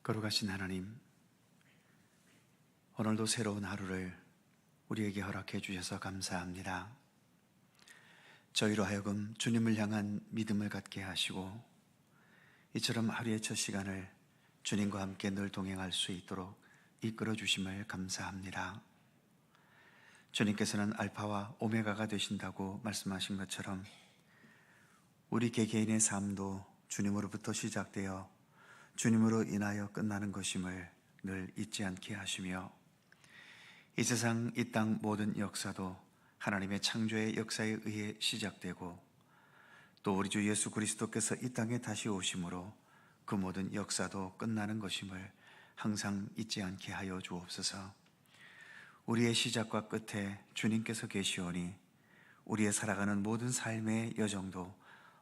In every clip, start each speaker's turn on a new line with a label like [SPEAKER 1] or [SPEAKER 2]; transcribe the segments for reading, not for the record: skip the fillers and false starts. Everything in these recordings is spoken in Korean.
[SPEAKER 1] 거룩하신 하나님, 오늘도 새로운 하루를 우리에게 허락해 주셔서 감사합니다. 저희로 하여금 주님을 향한 믿음을 갖게 하시고 이처럼 하루의 첫 시간을 주님과 함께 늘 동행할 수 있도록 이끌어 주심을 감사합니다. 주님께서는 알파와 오메가가 되신다고 말씀하신 것처럼 우리 개개인의 삶도 주님으로부터 시작되어 주님으로 인하여 끝나는 것임을 늘 잊지 않게 하시며, 이 세상 이 땅 모든 역사도 하나님의 창조의 역사에 의해 시작되고 또 우리 주 예수 그리스도께서 이 땅에 다시 오심으로 그 모든 역사도 끝나는 것임을 항상 잊지 않게 하여 주옵소서. 우리의 시작과 끝에 주님께서 계시오니 우리의 살아가는 모든 삶의 여정도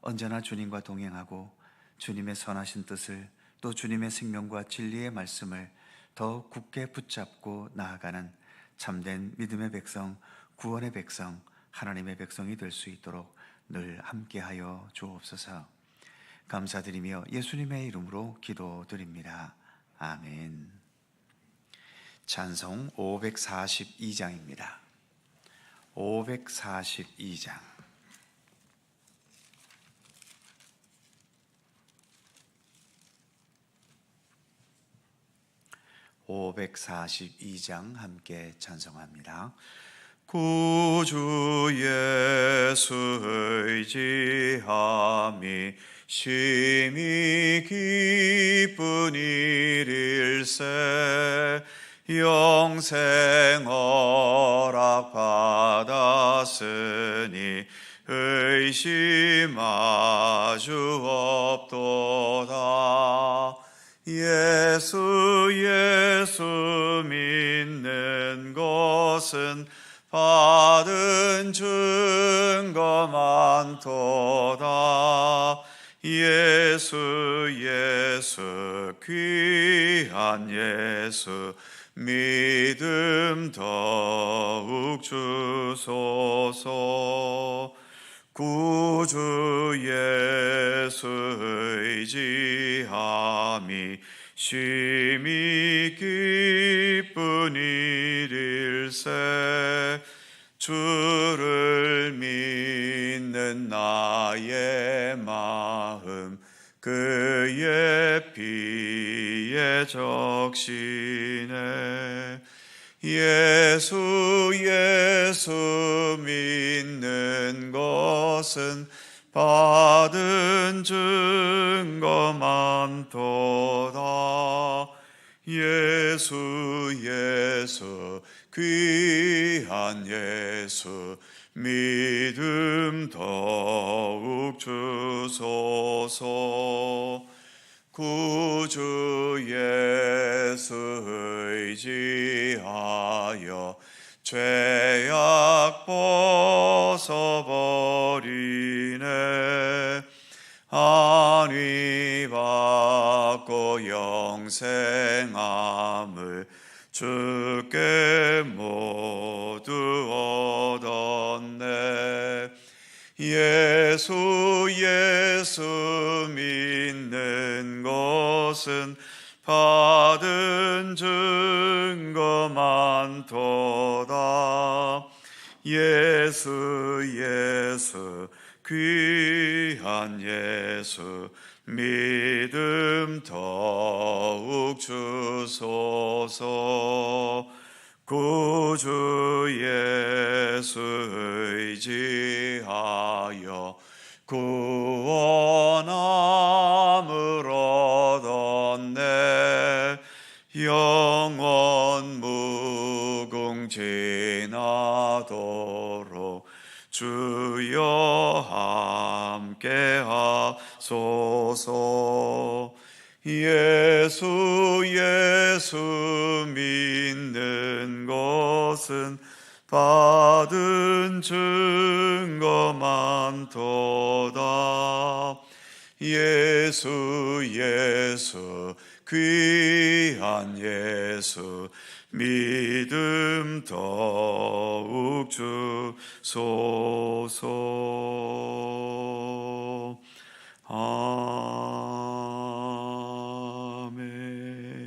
[SPEAKER 1] 언제나 주님과 동행하고 주님의 선하신 뜻을 또 주님의 생명과 진리의 말씀을 더 굳게 붙잡고 나아가는 참된 믿음의 백성, 구원의 백성, 하나님의 백성이 될 수 있도록 늘 함께하여 주옵소서. 감사드리며 예수님의 이름으로 기도드립니다. 아멘. 찬송 542장입니다. 542장. 542장 함께 찬송합니다. 구주 예수 의지함이 심히 기쁜 일일세, 영생 허락 받았으니 의심 아주 없도다. 예수 믿는 것은 받은 증거 많도다. 예수 귀한 예수 믿음 더욱 주소서. 구주 예수 의지함이 심히 기쁜 일일세, 주를 믿는 나의 마음 그의 피에 적시네. 예수 믿는 것은 받은 증거 많도다. 예수 귀한 예수 믿음 더욱 주소서. 구주 예수 의지하여 죄악 벗어버리네. 안위 받고 영생함을 주께 모두 얻었네. 예수 믿는 것은 받은 증거 많도다. 예수 귀한 예수 믿음 더욱 주소서. 구주 예수 의지하여 구원함을 얻었네. 영원 무궁지나도록 주여 함께 하소서. 예수 믿는 것은 받은 증거 많도다. 예수 귀한 예수 믿음 더욱 주소서. 아멘.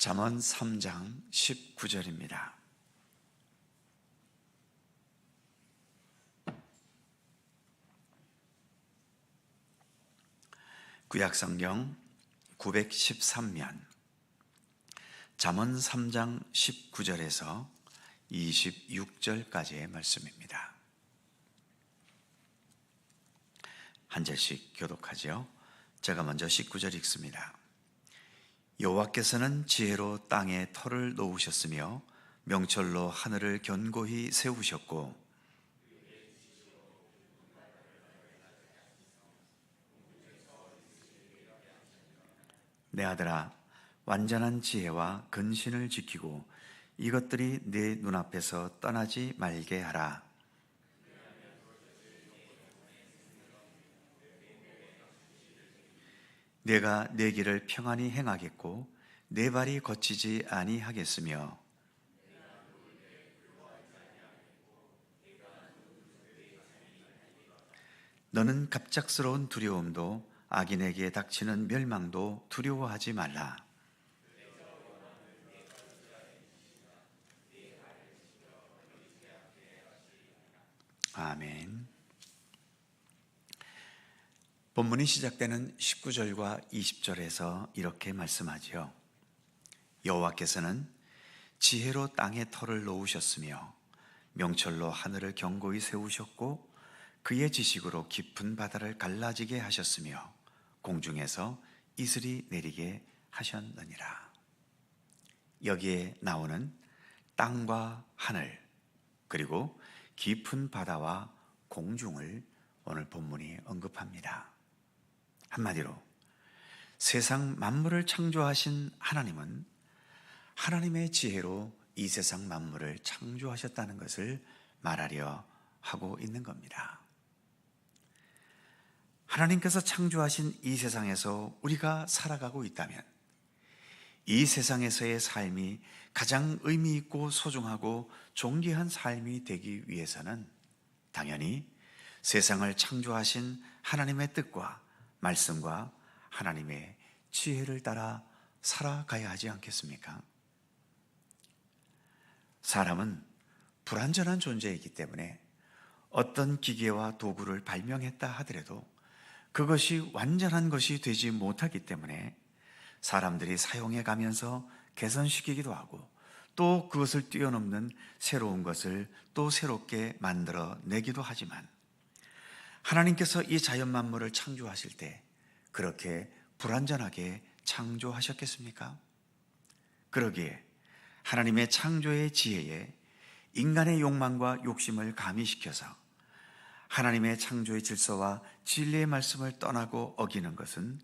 [SPEAKER 1] 잠언 3장 19절입니다. 구약성경 913면 잠언 3장 19절에서 26절까지의 말씀입니다. 한 절씩 교독하죠. 제가 먼저 19절 읽습니다. 여호와께서는 지혜로 땅에 터를 놓으셨으며 명철로 하늘을 견고히 세우셨고 내 아들아, 완전한 지혜와 근신을 지키고 이것들이 네 눈앞에서 떠나지 말게 하라. 내가 내 길을 평안히 행하겠고 내 발이 거치지 아니하겠으며 너는 갑작스러운 두려움도 악인에게 닥치는 멸망도 두려워하지 말라. 아멘. 본문이 시작되는 19절과 20절에서 이렇게 말씀하지요. 여호와께서는 지혜로 땅에 터를 놓으셨으며 명철로 하늘을 견고히 세우셨고 그의 지식으로 깊은 바다를 갈라지게 하셨으며 공중에서 이슬이 내리게 하셨느니라. 여기에 나오는 땅과 하늘 그리고 깊은 바다와 공중을 오늘 본문이 언급합니다. 한마디로 세상 만물을 창조하신 하나님은 하나님의 지혜로 이 세상 만물을 창조하셨다는 것을 말하려 하고 있는 겁니다. 하나님께서 창조하신 이 세상에서 우리가 살아가고 있다면 이 세상에서의 삶이 가장 의미 있고 소중하고 존귀한 삶이 되기 위해서는 당연히 세상을 창조하신 하나님의 뜻과 말씀과 하나님의 지혜를 따라 살아가야 하지 않겠습니까? 사람은 불완전한 존재이기 때문에 어떤 기계와 도구를 발명했다 하더라도 그것이 완전한 것이 되지 못하기 때문에 사람들이 사용해 가면서 개선시키기도 하고 또 그것을 뛰어넘는 새로운 것을 또 새롭게 만들어 내기도 하지만 하나님께서 이 자연 만물을 창조하실 때 그렇게 불완전하게 창조하셨겠습니까? 그러기에 하나님의 창조의 지혜에 인간의 욕망과 욕심을 가미시켜서 하나님의 창조의 질서와 진리의 말씀을 떠나고 어기는 것은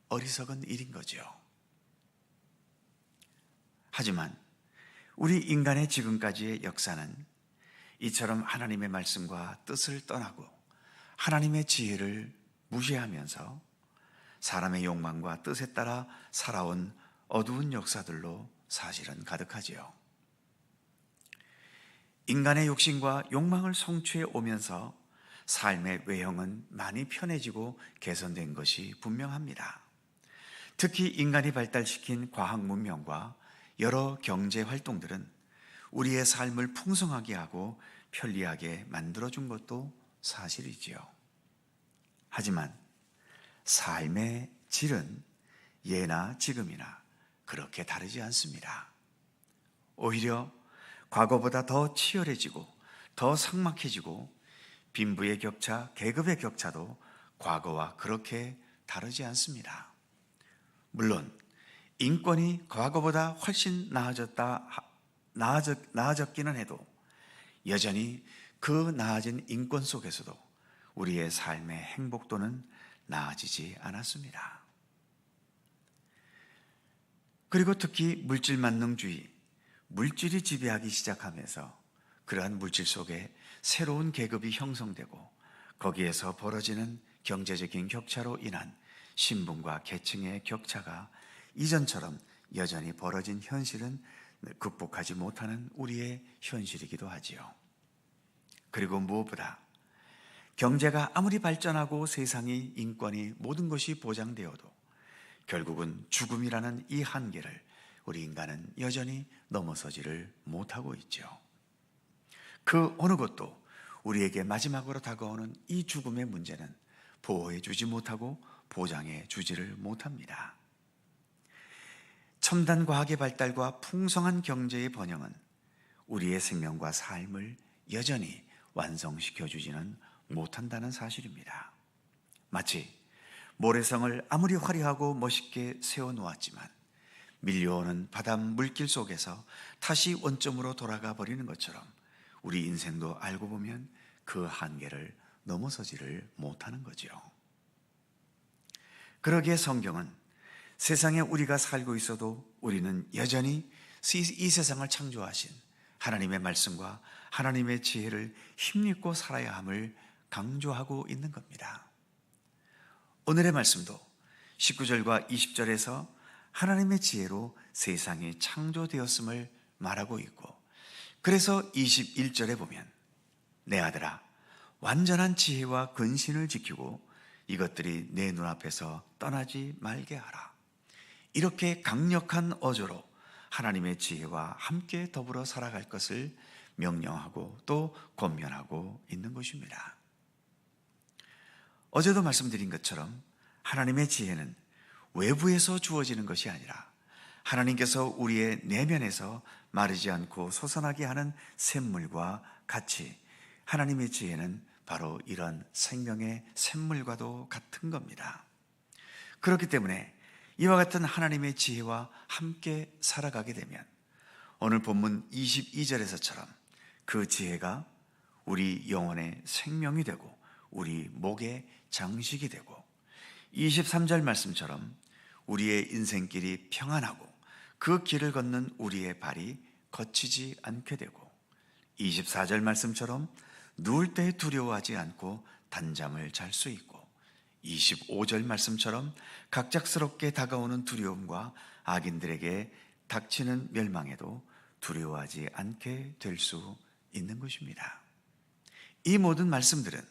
[SPEAKER 1] 어리석은 일인 거죠. 하지만 우리 인간의 지금까지의 역사는 이처럼 하나님의 말씀과 뜻을 떠나고 하나님의 지혜를 무시하면서 사람의 욕망과 뜻에 따라 살아온 어두운 역사들로 사실은 가득하지요. 인간의 욕심과 욕망을 성취해 오면서 삶의 외형은 많이 편해지고 개선된 것이 분명합니다. 특히 인간이 발달시킨 과학 문명과 여러 경제 활동들은 우리의 삶을 풍성하게 하고 편리하게 만들어준 것도 사실이지요. 하지만 삶의 질은 예나 지금이나 그렇게 다르지 않습니다. 오히려 과거보다 더 치열해지고 더 삭막해지고 빈부의 격차, 계급의 격차도 과거와 그렇게 다르지 않습니다. 물론 인권이 과거보다 훨씬 나아졌기는 해도 여전히 그 나아진 인권 속에서도 우리의 삶의 행복도는 나아지지 않았습니다. 그리고 특히 물질 만능주의, 물질이 지배하기 시작하면서 그러한 물질 속에 새로운 계급이 형성되고 거기에서 벌어지는 경제적인 격차로 인한 신분과 계층의 격차가 이전처럼 여전히 벌어진 현실은 극복하지 못하는 우리의 현실이기도 하지요. 그리고 무엇보다 경제가 아무리 발전하고 세상이 인권이 모든 것이 보장되어도 결국은 죽음이라는 이 한계를 우리 인간은 여전히 넘어서지를 못하고 있죠. 그 어느 것도 우리에게 마지막으로 다가오는 이 죽음의 문제는 보호해 주지 못하고 보장해 주지를 못합니다. 첨단 과학의 발달과 풍성한 경제의 번영은 우리의 생명과 삶을 여전히 완성시켜 주지는 못한다는 사실입니다. 마치 모래성을 아무리 화려하고 멋있게 세워놓았지만 밀려오는 바닷 물길 속에서 다시 원점으로 돌아가 버리는 것처럼 우리 인생도 알고 보면 그 한계를 넘어서지를 못하는 거죠. 그러기에 성경은 세상에 우리가 살고 있어도 우리는 여전히 이 세상을 창조하신 하나님의 말씀과 하나님의 지혜를 힘입고 살아야 함을 강조하고 있는 겁니다. 오늘의 말씀도 19절과 20절에서 하나님의 지혜로 세상이 창조되었음을 말하고 있고, 그래서 21절에 보면 내 아들아 완전한 지혜와 근신을 지키고 이것들이 내 눈앞에서 떠나지 말게 하라. 이렇게 강력한 어조로 하나님의 지혜와 함께 더불어 살아갈 것을 명령하고 또 권면하고 있는 것입니다. 어제도 말씀드린 것처럼 하나님의 지혜는 외부에서 주어지는 것이 아니라 하나님께서 우리의 내면에서 마르지 않고 솟아나게 하는 샘물과 같이, 하나님의 지혜는 바로 이런 생명의 샘물과도 같은 겁니다. 그렇기 때문에 이와 같은 하나님의 지혜와 함께 살아가게 되면 오늘 본문 22절에서처럼 그 지혜가 우리 영혼의 생명이 되고 우리 목의 장식이 되고, 23절 말씀처럼 우리의 인생길이 평안하고 그 길을 걷는 우리의 발이 거치지 않게 되고, 24절 말씀처럼 누울 때 두려워하지 않고 단잠을 잘 수 있고, 25절 말씀처럼 갑작스럽게 다가오는 두려움과 악인들에게 닥치는 멸망에도 두려워하지 않게 될 수 있는 것입니다. 이 모든 말씀들은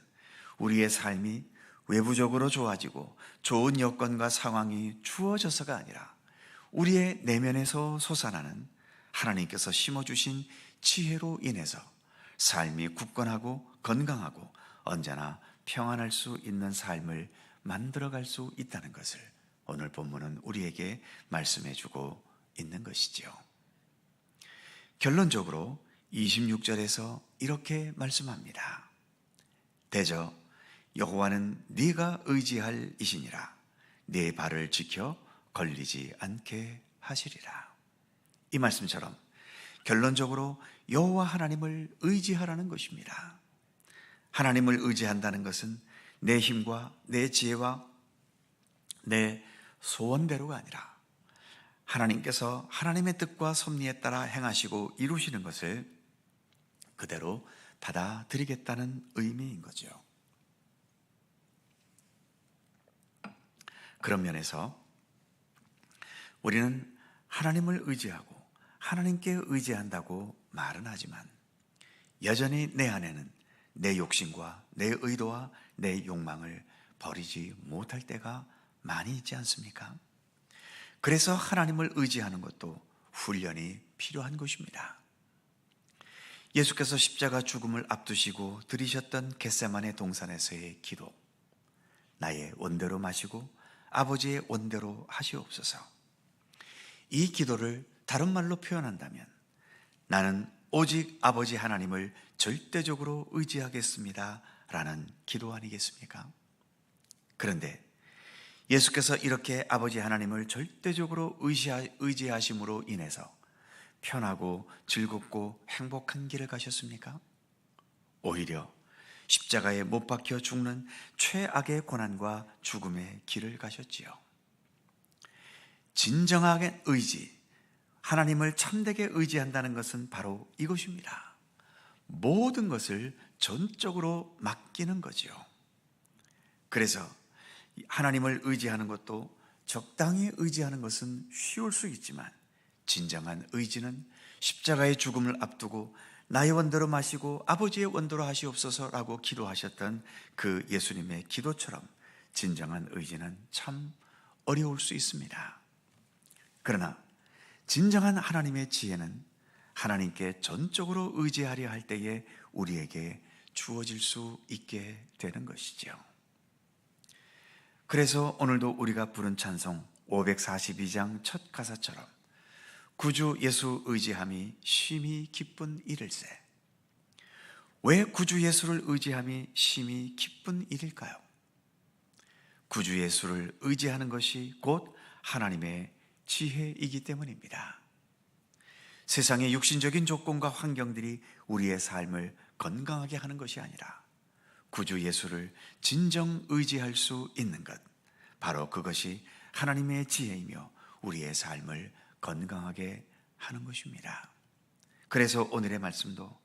[SPEAKER 1] 우리의 삶이 외부적으로 좋아지고 좋은 여건과 상황이 주어져서가 아니라 우리의 내면에서 솟아나는 하나님께서 심어주신 지혜로 인해서 삶이 굳건하고 건강하고 언제나 평안할 수 있는 삶을 만들어갈 수 있다는 것을 오늘 본문은 우리에게 말씀해주고 있는 것이지요. 결론적으로 26절에서 이렇게 말씀합니다. 대저 여호와는 네가 의지할 이시니라. 네 발을 지켜 걸리지 않게 하시리라. 이 말씀처럼 결론적으로 여호와 하나님을 의지하라는 것입니다. 하나님을 의지한다는 것은 내 힘과 내 지혜와 내 소원대로가 아니라 하나님께서 하나님의 뜻과 섭리에 따라 행하시고 이루시는 것을 그대로 받아들이겠다는 의미인 거죠. 그런 면에서 우리는 하나님을 의지하고 하나님께 의지한다고 말은 하지만 여전히 내 안에는 내 욕심과 내 의도와 내 욕망을 버리지 못할 때가 많이 있지 않습니까? 그래서 하나님을 의지하는 것도 훈련이 필요한 것입니다. 예수께서 십자가 죽음을 앞두시고 드리셨던 겟세마네 동산에서의 기도, 나의 원대로 마시고 아버지의 원대로 하시옵소서. 이 기도를 다른 말로 표현한다면 나는 오직 아버지 하나님을 절대적으로 의지하겠습니다 라는 기도 아니겠습니까? 그런데 예수께서 이렇게 아버지 하나님을 절대적으로 의지하심으로 인해서 편하고 즐겁고 행복한 길을 가셨습니까? 오히려 십자가에 못 박혀 죽는 최악의 고난과 죽음의 길을 가셨지요. 진정한 의지, 하나님을 참되게 의지한다는 것은 바로 이것입니다. 모든 것을 전적으로 맡기는 거지요. 그래서 하나님을 의지하는 것도 적당히 의지하는 것은 쉬울 수 있지만 진정한 의지는 십자가의 죽음을 앞두고 나의 원대로 마시고 아버지의 원대로 하시옵소서라고 기도하셨던 그 예수님의 기도처럼 진정한 의지는 참 어려울 수 있습니다. 그러나 진정한 하나님의 지혜는 하나님께 전적으로 의지하려 할 때에 우리에게 주어질 수 있게 되는 것이죠. 그래서 오늘도 우리가 부른 찬송 542장 첫 가사처럼 구주 예수 의지함이 심히 기쁜 일일세. 왜 구주 예수를 의지함이 심히 기쁜 일일까요? 구주 예수를 의지하는 것이 곧 하나님의 지혜이기 때문입니다. 세상의 육신적인 조건과 환경들이 우리의 삶을 건강하게 하는 것이 아니라 구주 예수를 진정 의지할 수 있는 것, 바로 그것이 하나님의 지혜이며 우리의 삶을 건강하게 하는 것입니다. 그래서 오늘의 말씀도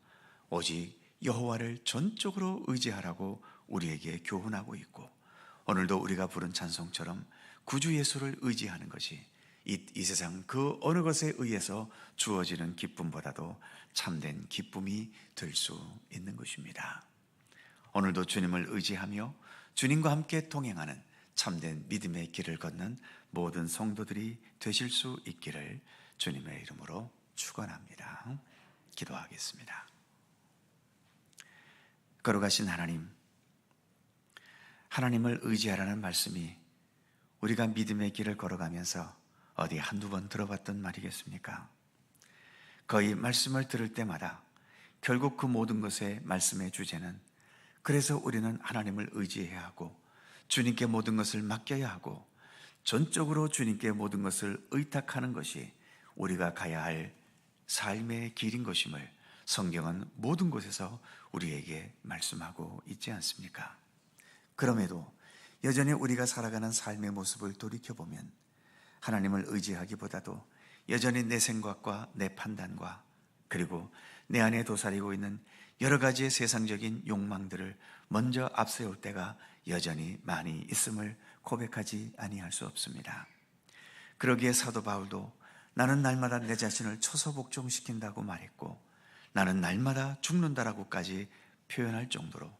[SPEAKER 1] 오직 여호와를 전적으로 의지하라고 우리에게 교훈하고 있고, 오늘도 우리가 부른 찬송처럼 구주 예수를 의지하는 것이 이 세상 그 어느 것에 의해서 주어지는 기쁨보다도 참된 기쁨이 될 수 있는 것입니다. 오늘도 주님을 의지하며 주님과 함께 동행하는 참된 믿음의 길을 걷는 모든 성도들이 되실 수 있기를 주님의 이름으로 축원합니다. 기도하겠습니다. 거룩하신 하나님, 하나님을 의지하라는 말씀이 우리가 믿음의 길을 걸어가면서 어디 한두 번 들어봤던 말이겠습니까? 거의 말씀을 들을 때마다 결국 그 모든 것의 말씀의 주제는 그래서 우리는 하나님을 의지해야 하고 주님께 모든 것을 맡겨야 하고 전적으로 주님께 모든 것을 의탁하는 것이 우리가 가야 할 삶의 길인 것임을 성경은 모든 곳에서 우리에게 말씀하고 있지 않습니까? 그럼에도 여전히 우리가 살아가는 삶의 모습을 돌이켜보면 하나님을 의지하기보다도 여전히 내 생각과 내 판단과 그리고 내 안에 도사리고 있는 여러 가지의 세상적인 욕망들을 먼저 앞세울 때가 여전히 많이 있음을 고백하지 아니할 수 없습니다. 그러기에 사도 바울도 나는 날마다 내 자신을 처소복종시킨다고 말했고, 나는 날마다 죽는다라고까지 표현할 정도로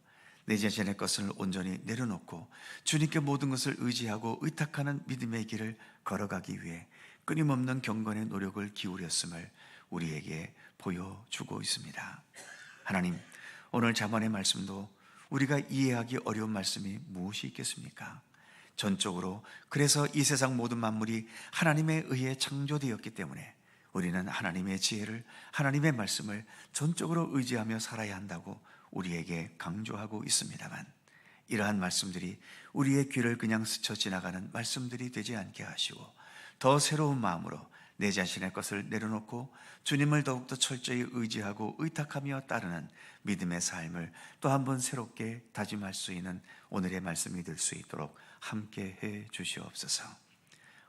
[SPEAKER 1] 내 자신의 것을 온전히 내려놓고 주님께 모든 것을 의지하고 의탁하는 믿음의 길을 걸어가기 위해 끊임없는 경건의 노력을 기울였음을 우리에게 보여주고 있습니다. 하나님, 오늘 잠언의 말씀도 우리가 이해하기 어려운 말씀이 무엇이 있겠습니까? 전적으로 그래서 이 세상 모든 만물이 하나님에 의해 창조되었기 때문에 우리는 하나님의 지혜를, 하나님의 말씀을 전적으로 의지하며 살아야 한다고 우리에게 강조하고 있습니다만, 이러한 말씀들이 우리의 귀를 그냥 스쳐 지나가는 말씀들이 되지 않게 하시고 더 새로운 마음으로 내 자신의 것을 내려놓고 주님을 더욱더 철저히 의지하고 의탁하며 따르는 믿음의 삶을 또 한 번 새롭게 다짐할 수 있는 오늘의 말씀이 될 수 있도록 함께 해 주시옵소서.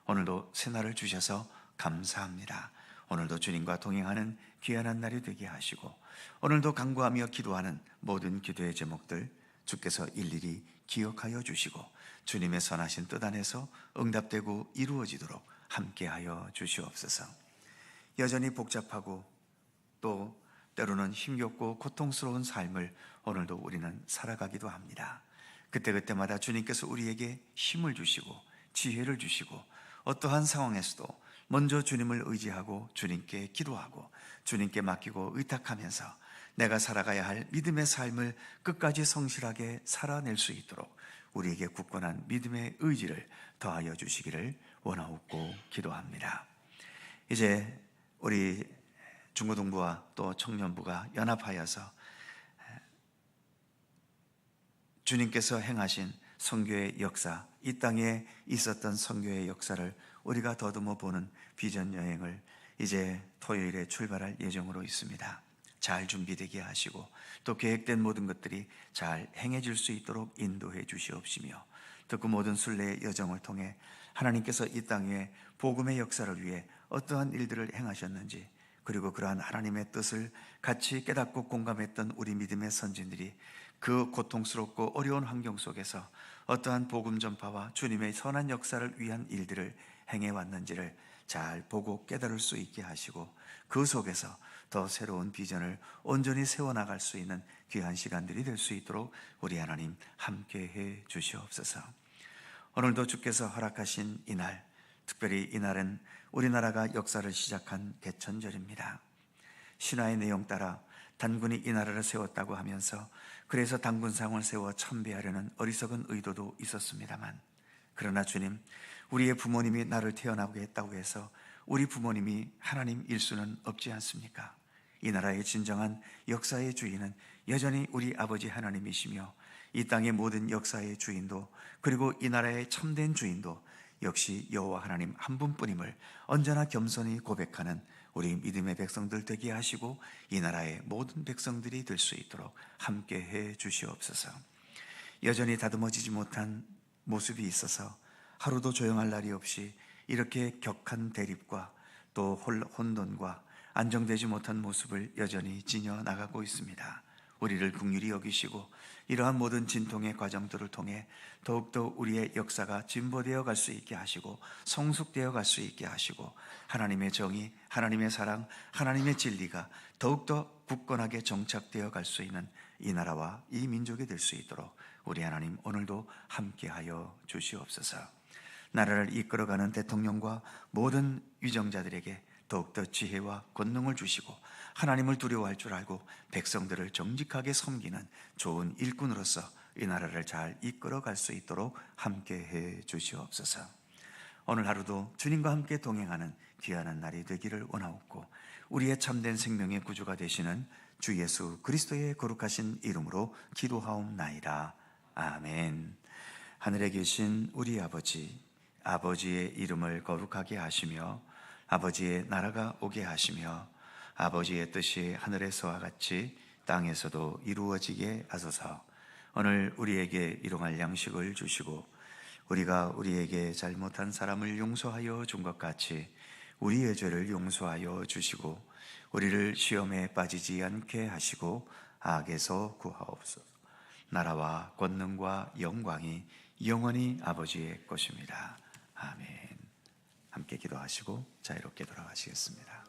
[SPEAKER 1] 오늘도 새날을 주셔서 감사합니다. 오늘도 주님과 동행하는 귀한 날이 되게 하시고 오늘도 간구하며 기도하는 모든 기도의 제목들 주께서 일일이 기억하여 주시고 주님의 선하신 뜻 안에서 응답되고 이루어지도록 함께하여 주시옵소서. 여전히 복잡하고 또 때로는 힘겹고 고통스러운 삶을 오늘도 우리는 살아가기도 합니다. 그때그때마다 주님께서 우리에게 힘을 주시고 지혜를 주시고 어떠한 상황에서도 먼저 주님을 의지하고 주님께 기도하고 주님께 맡기고 의탁하면서 내가 살아가야 할 믿음의 삶을 끝까지 성실하게 살아낼 수 있도록 우리에게 굳건한 믿음의 의지를 더하여 주시기를 원하옵고 기도합니다. 이제 우리 중고등부와 또 청년부가 연합하여서 주님께서 행하신 선교의 역사, 이 땅에 있었던 선교의 역사를 우리가 더듬어 보는 비전 여행을 이제 토요일에 출발할 예정으로 있습니다. 잘 준비되게 하시고 또 계획된 모든 것들이 잘 행해질 수 있도록 인도해 주시옵시며, 또 그 모든 순례의 여정을 통해 하나님께서 이 땅에 복음의 역사를 위해 어떠한 일들을 행하셨는지, 그리고 그러한 하나님의 뜻을 같이 깨닫고 공감했던 우리 믿음의 선진들이 그 고통스럽고 어려운 환경 속에서 어떠한 복음 전파와 주님의 선한 역사를 위한 일들을 행해왔는지를 잘 보고 깨달을 수 있게 하시고 그 속에서 더 새로운 비전을 온전히 세워나갈 수 있는 귀한 시간들이 될 수 있도록 우리 하나님 함께해 주시옵소서. 오늘도 주께서 허락하신 이날 특별히 이날은 우리나라가 역사를 시작한 개천절입니다. 신화의 내용 따라 단군이 이 나라를 세웠다고 하면서 그래서 단군상을 세워 참배하려는 어리석은 의도도 있었습니다만, 그러나 주님, 우리의 부모님이 나를 태어나게 했다고 해서 우리 부모님이 하나님일 수는 없지 않습니까? 이 나라의 진정한 역사의 주인은 여전히 우리 아버지 하나님이시며, 이 땅의 모든 역사의 주인도, 그리고 이 나라의 참된 주인도 역시 여호와 하나님 한 분뿐임을 언제나 겸손히 고백하는 우리 믿음의 백성들 되게 하시고, 이 나라의 모든 백성들이 될 수 있도록 함께 해 주시옵소서. 여전히 다듬어지지 못한 모습이 있어서 하루도 조용할 날이 없이 이렇게 격한 대립과 또 혼돈과 안정되지 못한 모습을 여전히 지녀 나가고 있습니다. 우리를 긍휼히 여기시고 이러한 모든 진통의 과정들을 통해 더욱더 우리의 역사가 진보되어 갈 수 있게 하시고 성숙되어 갈 수 있게 하시고, 하나님의 정의, 하나님의 사랑, 하나님의 진리가 더욱더 굳건하게 정착되어 갈 수 있는 이 나라와 이 민족이 될 수 있도록 우리 하나님 오늘도 함께하여 주시옵소서. 나라를 이끌어가는 대통령과 모든 위정자들에게 더욱더 지혜와 권능을 주시고 하나님을 두려워할 줄 알고 백성들을 정직하게 섬기는 좋은 일꾼으로서 이 나라를 잘 이끌어갈 수 있도록 함께해 주시옵소서. 오늘 하루도 주님과 함께 동행하는 귀한 날이 되기를 원하옵고, 우리의 참된 생명의 구주가 되시는 주 예수 그리스도의 거룩하신 이름으로 기도하옵나이다. 아멘. 하늘에 계신 우리 아버지, 아버지의 이름을 거룩하게 하시며 아버지의 나라가 오게 하시며 아버지의 뜻이 하늘에서와 같이 땅에서도 이루어지게 하소서. 오늘 우리에게 일용할 양식을 주시고 우리가 우리에게 잘못한 사람을 용서하여 준 것 같이 우리의 죄를 용서하여 주시고 우리를 시험에 빠지지 않게 하시고 악에서 구하옵소서. 나라와 권능과 영광이 영원히 아버지의 것입니다. 아멘. 함께 기도하시고 자유롭게 돌아가시겠습니다.